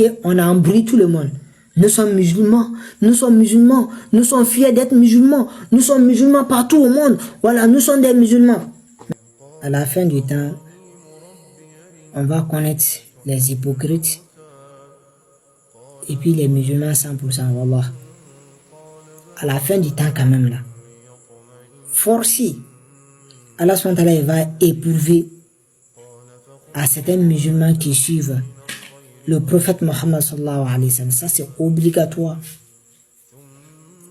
qu'on a embrouillé tout le monde. Nous sommes musulmans, nous sommes musulmans, nous sommes fiers d'être musulmans, nous sommes musulmans partout au monde. Voilà, nous sommes des musulmans. À la fin du temps, on va connaître les hypocrites et puis les musulmans 100%, wallah. À la fin du temps quand même là, forcé, Allah SWT va éprouver à certains musulmans qui suivent le prophète Mohammed sallallahu alayhi wa sallam. Ça c'est obligatoire.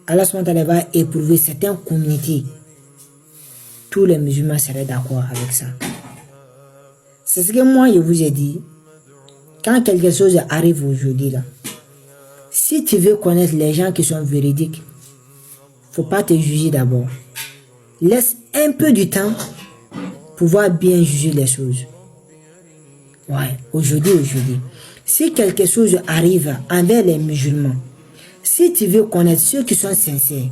Allah SWT va éprouver certaines communautés. Tous les musulmans seraient d'accord avec ça. C'est ce que moi je vous ai dit. Quand quelque chose arrive aujourd'hui là, si tu veux connaître les gens qui sont véridiques, faut pas te juger d'abord. Laisse un peu du temps pour pouvoir bien juger les choses. Ouais, aujourd'hui. Si quelque chose arrive envers les musulmans, si tu veux connaître ceux qui sont sincères,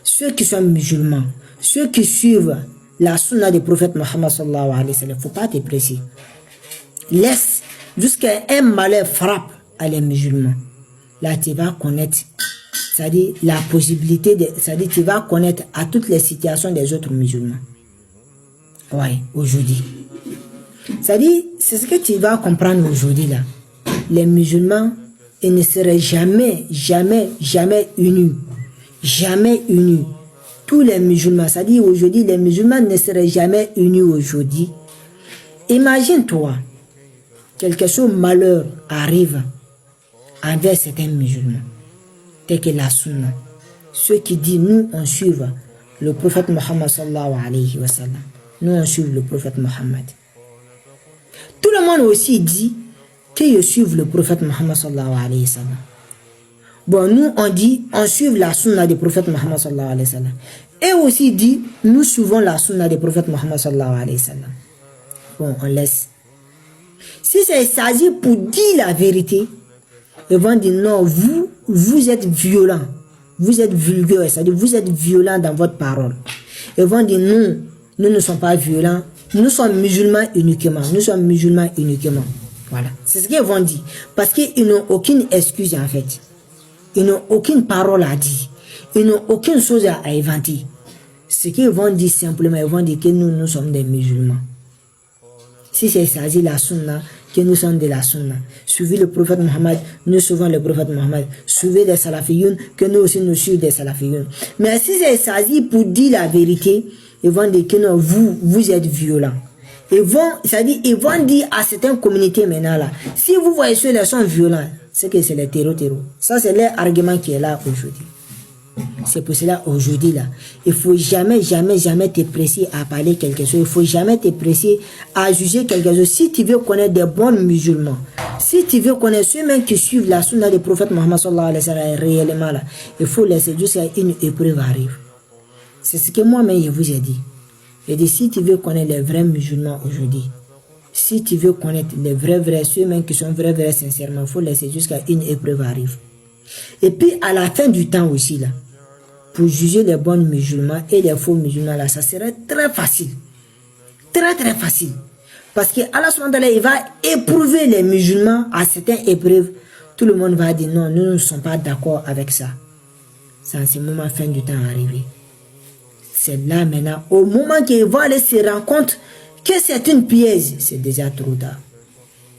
ceux qui sont musulmans, ceux qui suivent la sunna du prophète Mohammed sallallahu alayhi wa sallam, faut pas te presser. Laisse jusqu'à un malheur frappe à les musulmans. Là, tu vas connaître, c'est-à-dire la possibilité de, c'est-à-dire tu vas connaître à toutes les situations des autres musulmans. Ouais, aujourd'hui. C'est-à-dire, c'est ce que tu vas comprendre aujourd'hui là. Les musulmans, ils ne seraient jamais unis. Jamais unis. Tous les musulmans, c'est-à-dire aujourd'hui, les musulmans ne seraient jamais unis aujourd'hui. Imagine-toi, quelque chose de malheur arrive envers certains musulmans, tel que la sunna. Ceux qui disent, nous on suit le prophète Mohammed sallallahu alayhi wa sallam. Nous on suit le prophète Mohammed. Tout le monde aussi dit qu'ils suivent le prophète Mohammed sallallahu alayhi wa sallam. Bon, nous on dit, on suit la sunna du prophète Mohammed sallallahu alayhi wa sallam. Et aussi dit, nous suivons la sunna du prophète Mohammed sallallahu alayhi wa sallam. Bon, on laisse. Si c'est s'agit pour dire la vérité, ils vont dire non, vous êtes violent, vous êtes vulgaire, c'est-à-dire vous êtes violent dans votre parole. Ils vont dire non, nous ne sommes pas violents, nous sommes musulmans uniquement, nous sommes musulmans uniquement. Voilà, c'est ce qu'ils vont dire. Parce qu'ils n'ont aucune excuse en fait. Ils n'ont aucune parole à dire. Ils n'ont aucune chose à inventer. Ce qu'ils vont dire simplement, ils vont dire que nous sommes des musulmans. Si c'est s'agit de la sunna, que nous sommes de la sunna. Suivez le prophète Mohammed, nous suivons le prophète Mohammed. Suivez des salafiyoun, que nous aussi nous suivons des salafiyoun. Mais si c'est s'agit pour dire la vérité, ils vont dire que non, vous êtes violents. C'est-à-dire, ils vont dire à certaines communautés maintenant là, si vous voyez ceux-là sont violents, c'est que c'est les terreaux. Ça c'est l'argument qui est là aujourd'hui. C'est pour cela aujourd'hui là, il faut jamais te presser à parler quelque chose. Il faut jamais te presser à juger quelque chose. Si tu veux connaître des bons musulmans, si tu veux connaître ceux-mêmes qui suivent la sunna du prophète Mohammed sallallahu alayhi wa sallam réellement là, il faut laisser jusqu'à une épreuve arrive. C'est ce que moi-même je vous ai dit. J'ai dit si tu veux connaître les vrais musulmans aujourd'hui, si tu veux connaître les vrais, ceux-mêmes qui sont vrais sincèrement, il faut laisser jusqu'à une épreuve arrive. Et puis à la fin du temps aussi là, pour juger les bons musulmans et les faux musulmans là, ça serait très facile. Très facile. Parce que Allah subhanahu wa ta'ala, il va éprouver les musulmans à certaines épreuves. Tout le monde va dire non, nous ne sommes pas d'accord avec ça. C'est en ce moment fin du temps arrivé. C'est là maintenant, au moment qu'ils vont aller se rendre compte que c'est une piège, c'est déjà trop tard.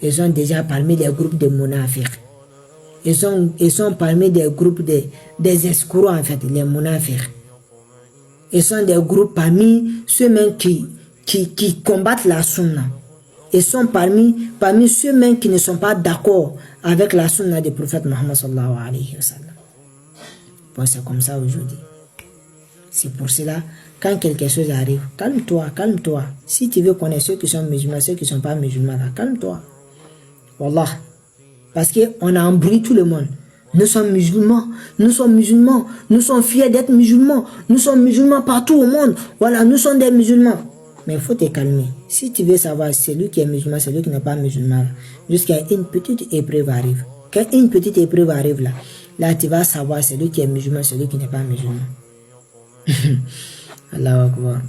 Ils sont déjà parmi les groupes de munafiq. Ils sont parmi des groupes des escrocs en fait, les munafiq. Ils sont des groupes parmi ceux-mêmes qui combattent la sunna. Ils sont parmi ceux-mêmes qui ne sont pas d'accord avec la sunna du prophète Mohammed sallallahu alayhi wa sallam. Bon, c'est comme ça aujourd'hui. C'est pour cela, quand quelque chose arrive, calme-toi. Si tu veux connaître ceux qui sont musulmans, ceux qui ne sont pas musulmans, là, calme-toi. Wallah. Parce qu'on a embrouillé tout le monde. Nous sommes musulmans, nous sommes fiers d'être musulmans, nous sommes musulmans partout au monde. Voilà, nous sommes des musulmans. Mais il faut te calmer. Si tu veux savoir celui qui est musulman, celui qui n'est pas musulman, jusqu'à une petite épreuve arrive. Quand une petite épreuve arrive là tu vas savoir celui qui est musulman, celui qui n'est pas musulman. Allahu Akbar.